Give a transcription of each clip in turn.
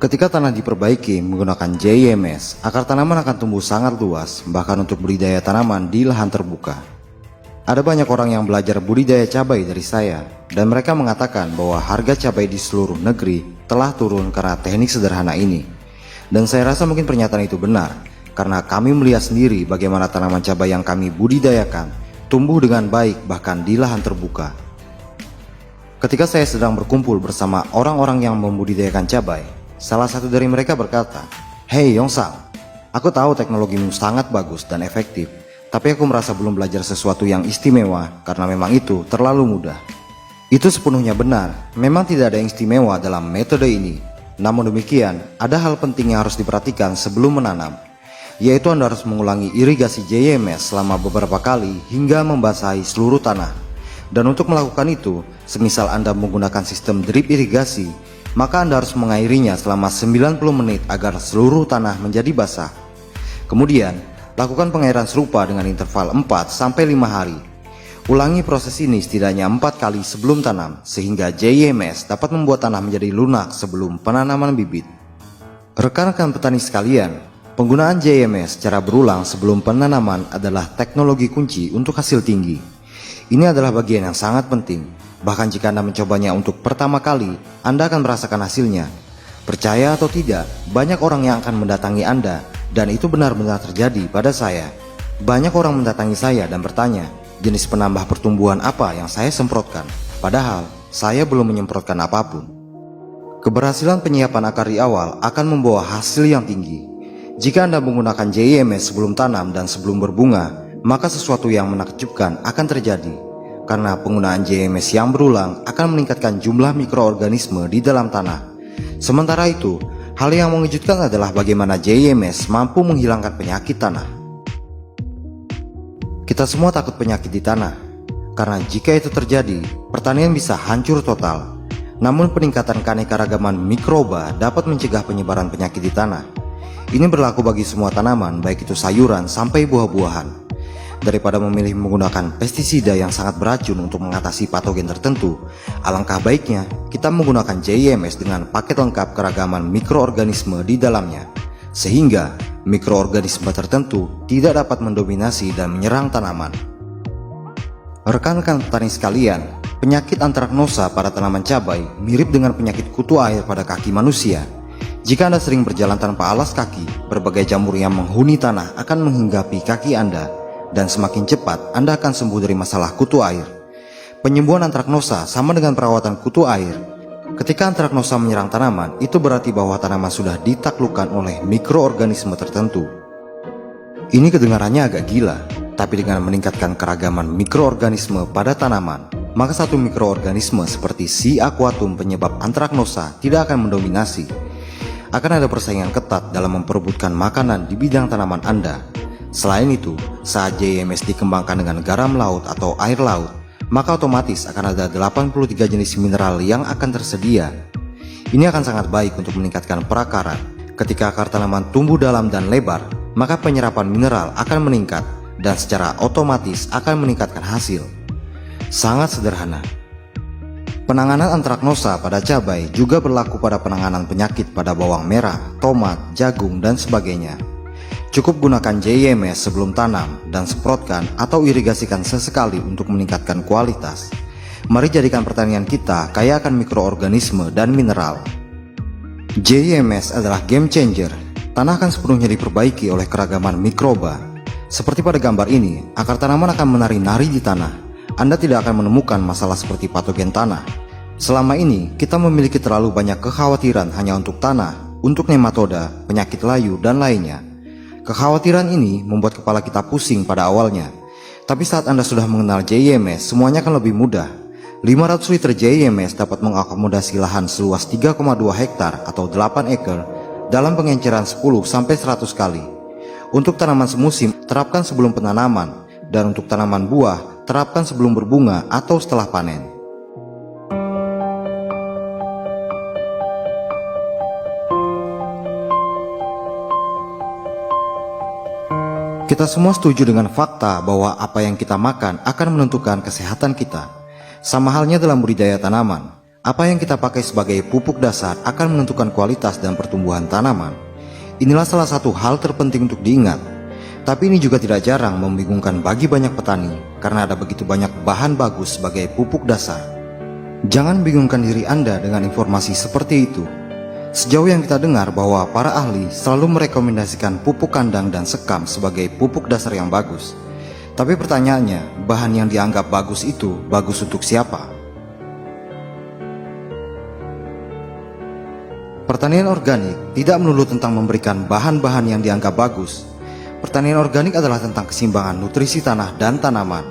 Ketika tanah diperbaiki menggunakan JMS, akar tanaman akan tumbuh sangat luas, bahkan untuk budidaya tanaman di lahan terbuka. Ada banyak orang yang belajar budidaya cabai dari saya, dan mereka mengatakan bahwa harga cabai di seluruh negeri telah turun karena teknik sederhana ini. Dan saya rasa mungkin pernyataan itu benar, karena kami melihat sendiri bagaimana tanaman cabai yang kami budidayakan tumbuh dengan baik bahkan di lahan terbuka. Ketika saya sedang berkumpul bersama orang-orang yang membudidayakan cabai, salah satu dari mereka berkata, "Hei Yongsang, aku tahu teknologimu sangat bagus dan efektif, tapi aku merasa belum belajar sesuatu yang istimewa karena memang itu terlalu mudah." Itu sepenuhnya benar, memang tidak ada yang istimewa dalam metode ini. Namun demikian, ada hal penting yang harus diperhatikan sebelum menanam, yaitu Anda harus mengulangi irigasi JMS selama beberapa kali hingga membasahi seluruh tanah. Dan untuk melakukan itu, semisal Anda menggunakan sistem drip irigasi, maka Anda harus mengairinya selama 90 menit agar seluruh tanah menjadi basah. Kemudian, lakukan pengairan serupa dengan interval 4-5 hari. Ulangi proses ini setidaknya 4 kali sebelum tanam, sehingga JMS dapat membuat tanah menjadi lunak sebelum penanaman bibit. Rekan-rekan petani sekalian, penggunaan JMS secara berulang sebelum penanaman adalah teknologi kunci untuk hasil tinggi. Ini adalah bagian yang sangat penting. Bahkan jika Anda mencobanya untuk pertama kali, Anda akan merasakan hasilnya. Percaya atau tidak, banyak orang yang akan mendatangi Anda, dan itu benar-benar terjadi pada saya. Banyak orang mendatangi saya dan bertanya, jenis penambah pertumbuhan apa yang saya semprotkan, padahal saya belum menyemprotkan apapun. Keberhasilan penyiapan akar di awal akan membawa hasil yang tinggi. Jika Anda menggunakan JMS sebelum tanam dan sebelum berbunga, maka sesuatu yang menakjubkan akan terjadi. Karena penggunaan JMS yang berulang akan meningkatkan jumlah mikroorganisme di dalam tanah. Sementara itu, hal yang mengejutkan adalah bagaimana JMS mampu menghilangkan penyakit tanah. Kita semua takut penyakit di tanah, karena jika itu terjadi, pertanian bisa hancur total. Namun peningkatan keanekaragaman mikroba dapat mencegah penyebaran penyakit di tanah. Ini berlaku bagi semua tanaman, baik itu sayuran sampai buah-buahan. Daripada memilih menggunakan pestisida yang sangat beracun untuk mengatasi patogen tertentu, alangkah baiknya kita menggunakan JMS dengan paket lengkap keragaman mikroorganisme di dalamnya, sehingga mikroorganisme tertentu tidak dapat mendominasi dan menyerang tanaman. Rekan-rekan petani sekalian, penyakit antraknosa pada tanaman cabai mirip dengan penyakit kutu air pada kaki manusia. Jika Anda sering berjalan tanpa alas kaki, berbagai jamur yang menghuni tanah akan menghinggapi kaki Anda, dan semakin cepat Anda akan sembuh dari masalah kutu air. Penyembuhan antraknosa sama dengan perawatan kutu air. Ketika antraknosa menyerang tanaman, itu berarti bahwa tanaman sudah ditaklukkan oleh mikroorganisme tertentu. Ini kedengarannya agak gila, tapi dengan meningkatkan keragaman mikroorganisme pada tanaman, maka satu mikroorganisme seperti C. aquatum penyebab antraknosa tidak akan mendominasi. Akan ada persaingan ketat dalam memperebutkan makanan di bidang tanaman Anda. Selain itu, saat JMS dikembangkan dengan garam laut atau air laut, maka otomatis akan ada 83 jenis mineral yang akan tersedia. Ini akan sangat baik untuk meningkatkan perakaran. Ketika akar tanaman tumbuh dalam dan lebar, maka penyerapan mineral akan meningkat dan secara otomatis akan meningkatkan hasil. Sangat sederhana. Penanganan antraknosa pada cabai juga berlaku pada penanganan penyakit pada bawang merah, tomat, jagung, dan sebagainya. Cukup gunakan JMS sebelum tanam dan semprotkan atau irigasikan sesekali untuk meningkatkan kualitas. Mari jadikan pertanian kita kaya akan mikroorganisme dan mineral. JMS adalah game changer. Tanah akan sepenuhnya diperbaiki oleh keragaman mikroba. Seperti pada gambar ini, akar tanaman akan menari-nari di tanah. Anda tidak akan menemukan masalah seperti patogen tanah. Selama ini, kita memiliki terlalu banyak kekhawatiran hanya untuk tanah, untuk nematoda, penyakit layu, dan lainnya. Kekhawatiran ini membuat kepala kita pusing pada awalnya. Tapi saat Anda sudah mengenal JMS, semuanya akan lebih mudah. 500 liter JMS dapat mengakomodasi lahan seluas 3,2 hektar atau 8 ekar dalam pengenceran 10-100 kali. Untuk tanaman semusim, terapkan sebelum penanaman, dan untuk tanaman buah, terapkan sebelum berbunga atau setelah panen. Kita semua setuju dengan fakta bahwa apa yang kita makan akan menentukan kesehatan kita. Sama halnya dalam budidaya tanaman. Apa yang kita pakai sebagai pupuk dasar akan menentukan kualitas dan pertumbuhan tanaman. Inilah salah satu hal terpenting untuk diingat. Tapi ini juga tidak jarang membingungkan bagi banyak petani karena ada begitu banyak bahan bagus sebagai pupuk dasar. Jangan bingungkan diri Anda dengan informasi seperti itu. Sejauh yang kita dengar bahwa para ahli selalu merekomendasikan pupuk kandang dan sekam sebagai pupuk dasar yang bagus. Tapi pertanyaannya, bahan yang dianggap bagus itu bagus untuk siapa? Pertanian organik tidak melulu tentang memberikan bahan-bahan yang dianggap bagus. Pertanian organik adalah tentang keseimbangan nutrisi tanah dan tanaman.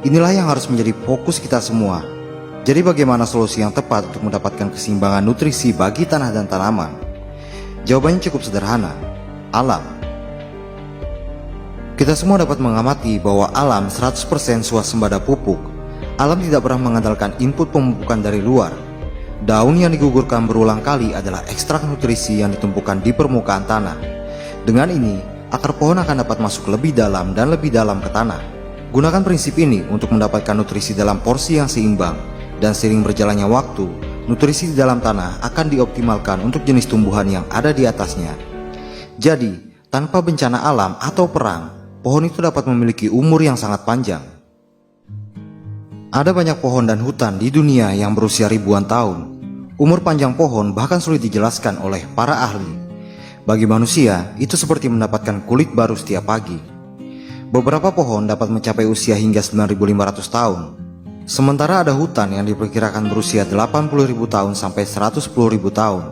Inilah yang harus menjadi fokus kita semua. Jadi bagaimana solusi yang tepat untuk mendapatkan keseimbangan nutrisi bagi tanah dan tanaman? Jawabannya cukup sederhana, alam. Kita semua dapat mengamati bahwa alam 100% swasembada pupuk. Alam tidak pernah mengandalkan input pemupukan dari luar. Daun yang digugurkan berulang kali adalah ekstrak nutrisi yang ditumpukan di permukaan tanah. Dengan ini, akar pohon akan dapat masuk lebih dalam dan lebih dalam ke tanah. Gunakan prinsip ini untuk mendapatkan nutrisi dalam porsi yang seimbang, dan seiring berjalannya waktu, nutrisi di dalam tanah akan dioptimalkan untuk jenis tumbuhan yang ada di atasnya. Jadi, tanpa bencana alam atau perang, pohon itu dapat memiliki umur yang sangat panjang. Ada banyak pohon dan hutan di dunia yang berusia ribuan tahun. Umur panjang pohon bahkan sulit dijelaskan oleh para ahli. Bagi manusia, itu seperti mendapatkan kulit baru setiap pagi. Beberapa pohon dapat mencapai usia hingga 9.500 tahun. Sementara ada hutan yang diperkirakan berusia 80.000 tahun sampai 110.000 tahun.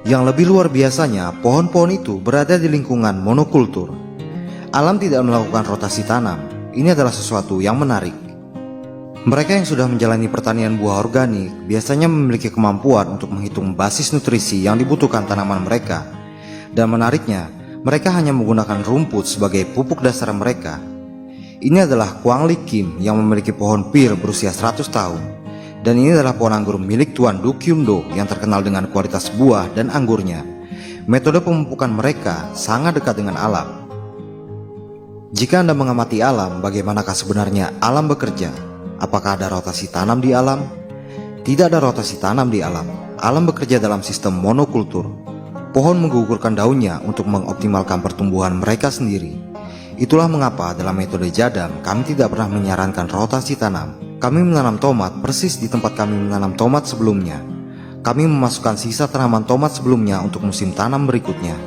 Yang lebih luar biasanya, pohon-pohon itu berada di lingkungan monokultur. Alam tidak melakukan rotasi tanam. Ini adalah sesuatu yang menarik. Mereka yang sudah menjalani pertanian buah organik biasanya memiliki kemampuan untuk menghitung basis nutrisi yang dibutuhkan tanaman mereka. Dan menariknya, mereka hanya menggunakan rumput sebagai pupuk dasar mereka. Ini adalah Quang Li Kim yang memiliki pohon pir berusia 100 tahun. Dan ini adalah pohon anggur milik Tuan Du Kyum Do yang terkenal dengan kualitas buah dan anggurnya. Metode pemupukan mereka sangat dekat dengan alam. Jika Anda mengamati alam, bagaimanakah sebenarnya alam bekerja? Apakah ada rotasi tanam di alam? Tidak ada rotasi tanam di alam. Alam bekerja dalam sistem monokultur. Pohon menggugurkan daunnya untuk mengoptimalkan pertumbuhan mereka sendiri. Itulah mengapa dalam metode jadam kami tidak pernah menyarankan rotasi tanam. Kami menanam tomat persis di tempat kami menanam tomat sebelumnya. Kami memasukkan sisa tanaman tomat sebelumnya untuk musim tanam berikutnya.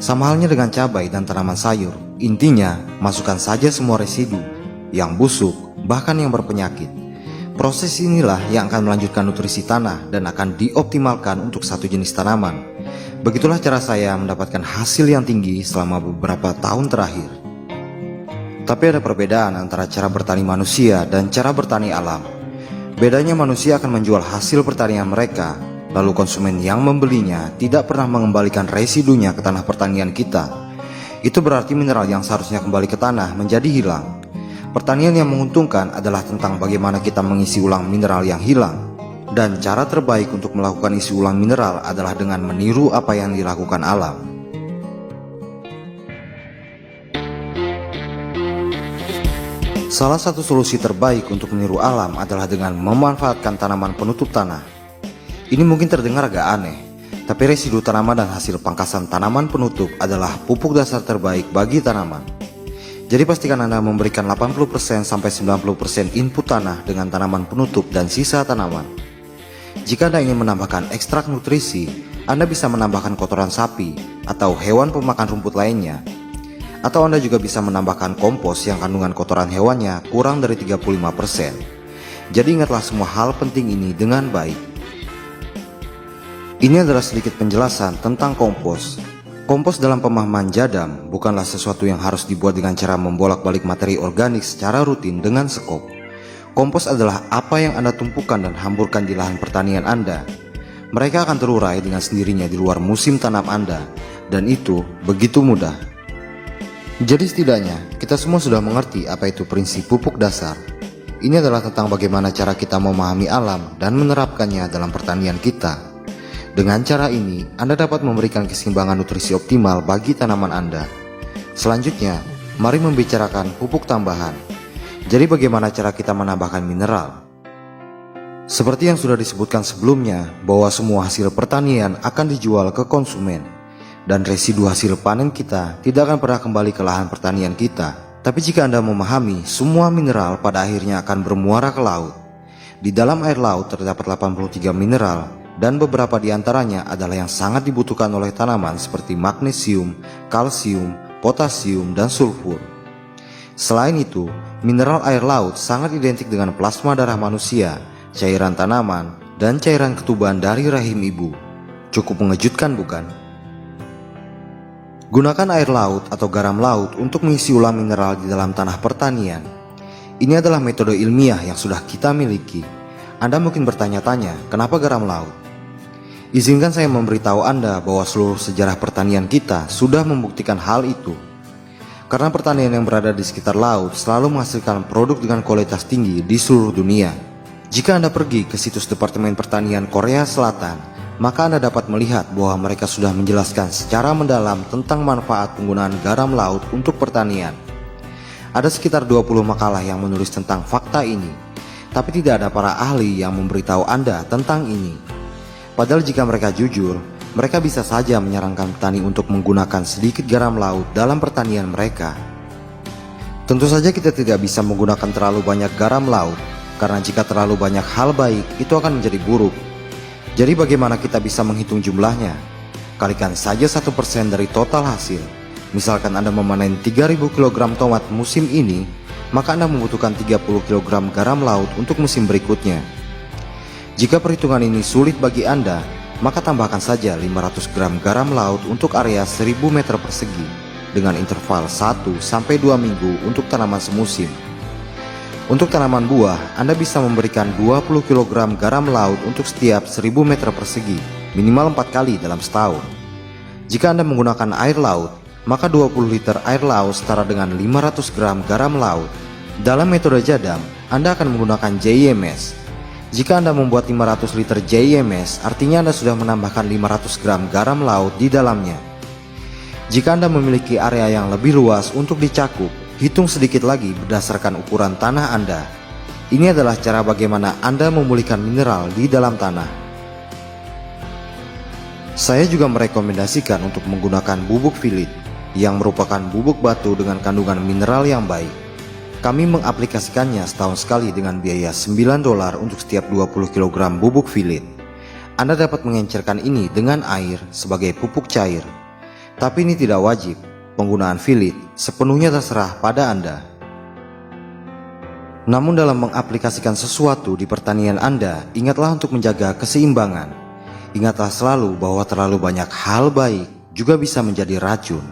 Sama halnya dengan cabai dan tanaman sayur. Intinya, masukkan saja semua residu yang busuk, bahkan yang berpenyakit. Proses inilah yang akan melanjutkan nutrisi tanah dan akan dioptimalkan untuk satu jenis tanaman. Begitulah cara saya mendapatkan hasil yang tinggi selama beberapa tahun terakhir. Tapi ada perbedaan antara cara bertani manusia dan cara bertani alam. Bedanya, manusia akan menjual hasil pertanian mereka, lalu konsumen yang membelinya tidak pernah mengembalikan residunya ke tanah pertanian kita. Itu berarti mineral yang seharusnya kembali ke tanah menjadi hilang. Pertanian yang menguntungkan adalah tentang bagaimana kita mengisi ulang mineral yang hilang. Dan cara terbaik untuk melakukan isi ulang mineral adalah dengan meniru apa yang dilakukan alam. Salah satu solusi terbaik untuk meniru alam adalah dengan memanfaatkan tanaman penutup tanah. Ini mungkin terdengar agak aneh, tapi residu tanaman dan hasil pangkasan tanaman penutup adalah pupuk dasar terbaik bagi tanaman. Jadi pastikan Anda memberikan 80% sampai 90% input tanah dengan tanaman penutup dan sisa tanaman. Jika Anda ingin menambahkan ekstrak nutrisi, Anda bisa menambahkan kotoran sapi atau hewan pemakan rumput lainnya. Atau Anda juga bisa menambahkan kompos yang kandungan kotoran hewannya kurang dari 35%. Jadi ingatlah semua hal penting ini dengan baik. Ini adalah sedikit penjelasan tentang kompos. Kompos dalam pemahaman jadam bukanlah sesuatu yang harus dibuat dengan cara membolak-balik materi organik secara rutin dengan sekop. Kompos adalah apa yang Anda tumpukan dan hamburkan di lahan pertanian Anda. Mereka akan terurai dengan sendirinya di luar musim tanam Anda, dan itu begitu mudah. Jadi setidaknya kita semua sudah mengerti apa itu prinsip pupuk dasar. Ini adalah tentang bagaimana cara kita memahami alam dan menerapkannya dalam pertanian kita. Dengan cara ini, Anda dapat memberikan keseimbangan nutrisi optimal bagi tanaman Anda. Selanjutnya, mari membicarakan pupuk tambahan. Jadi bagaimana cara kita menambahkan mineral? Seperti yang sudah disebutkan sebelumnya, bahwa semua hasil pertanian akan dijual ke konsumen, dan residu hasil panen kita tidak akan pernah kembali ke lahan pertanian kita. Tapi jika Anda memahami, semua mineral pada akhirnya akan bermuara ke laut. Di dalam air laut terdapat 83 mineral, dan beberapa di antaranya adalah yang sangat dibutuhkan oleh tanaman seperti magnesium, kalsium, potasium, dan sulfur. Selain itu, mineral air laut sangat identik dengan plasma darah manusia, cairan tanaman, dan cairan ketuban dari rahim ibu. Cukup mengejutkan, bukan? Gunakan air laut atau garam laut untuk mengisi ulang mineral di dalam tanah pertanian. Ini adalah metode ilmiah yang sudah kita miliki. Anda mungkin bertanya-tanya, kenapa garam laut? Izinkan saya memberitahu Anda bahwa seluruh sejarah pertanian kita sudah membuktikan hal itu. Karena pertanian yang berada di sekitar laut selalu menghasilkan produk dengan kualitas tinggi di seluruh dunia. Jika Anda pergi ke situs Departemen Pertanian Korea Selatan, maka Anda dapat melihat bahwa mereka sudah menjelaskan secara mendalam tentang manfaat penggunaan garam laut untuk pertanian. Ada sekitar 20 makalah yang menulis tentang fakta ini, tapi tidak ada para ahli yang memberitahu Anda tentang ini. Padahal jika mereka jujur, mereka bisa saja menyarankan petani untuk menggunakan sedikit garam laut dalam pertanian mereka. Tentu saja kita tidak bisa menggunakan terlalu banyak garam laut, karena jika terlalu banyak hal baik, itu akan menjadi buruk. Jadi bagaimana kita bisa menghitung jumlahnya? Kalikan saja 1% dari total hasil. Misalkan Anda memanen 3000 kg tomat musim ini, maka Anda membutuhkan 30 kg garam laut untuk musim berikutnya. Jika perhitungan ini sulit bagi Anda, maka tambahkan saja 500 gram garam laut untuk area 1000 meter persegi dengan interval 1-2 minggu untuk tanaman semusim. Untuk tanaman buah, Anda bisa memberikan 20 kg garam laut untuk setiap 1000 meter persegi, minimal 4 kali dalam setahun. Jika Anda menggunakan air laut, maka 20 liter air laut setara dengan 500 gram garam laut. Dalam metode jadam, Anda akan menggunakan JMS. Jika Anda membuat 500 liter JMS, artinya Anda sudah menambahkan 500 gram garam laut di dalamnya. Jika Anda memiliki area yang lebih luas untuk dicakup, hitung sedikit lagi berdasarkan ukuran tanah Anda. Ini adalah cara bagaimana Anda memulihkan mineral di dalam tanah. Saya juga merekomendasikan untuk menggunakan bubuk filit, yang merupakan bubuk batu dengan kandungan mineral yang baik. Kami mengaplikasikannya setahun sekali dengan biaya $9 untuk setiap 20 kg bubuk filit. Anda dapat mengencerkan ini dengan air sebagai pupuk cair. Tapi ini tidak wajib. Penggunaan filit sepenuhnya terserah pada Anda. Namun dalam mengaplikasikan sesuatu di pertanian Anda, ingatlah untuk menjaga keseimbangan. Ingatlah selalu bahwa terlalu banyak hal baik juga bisa menjadi racun.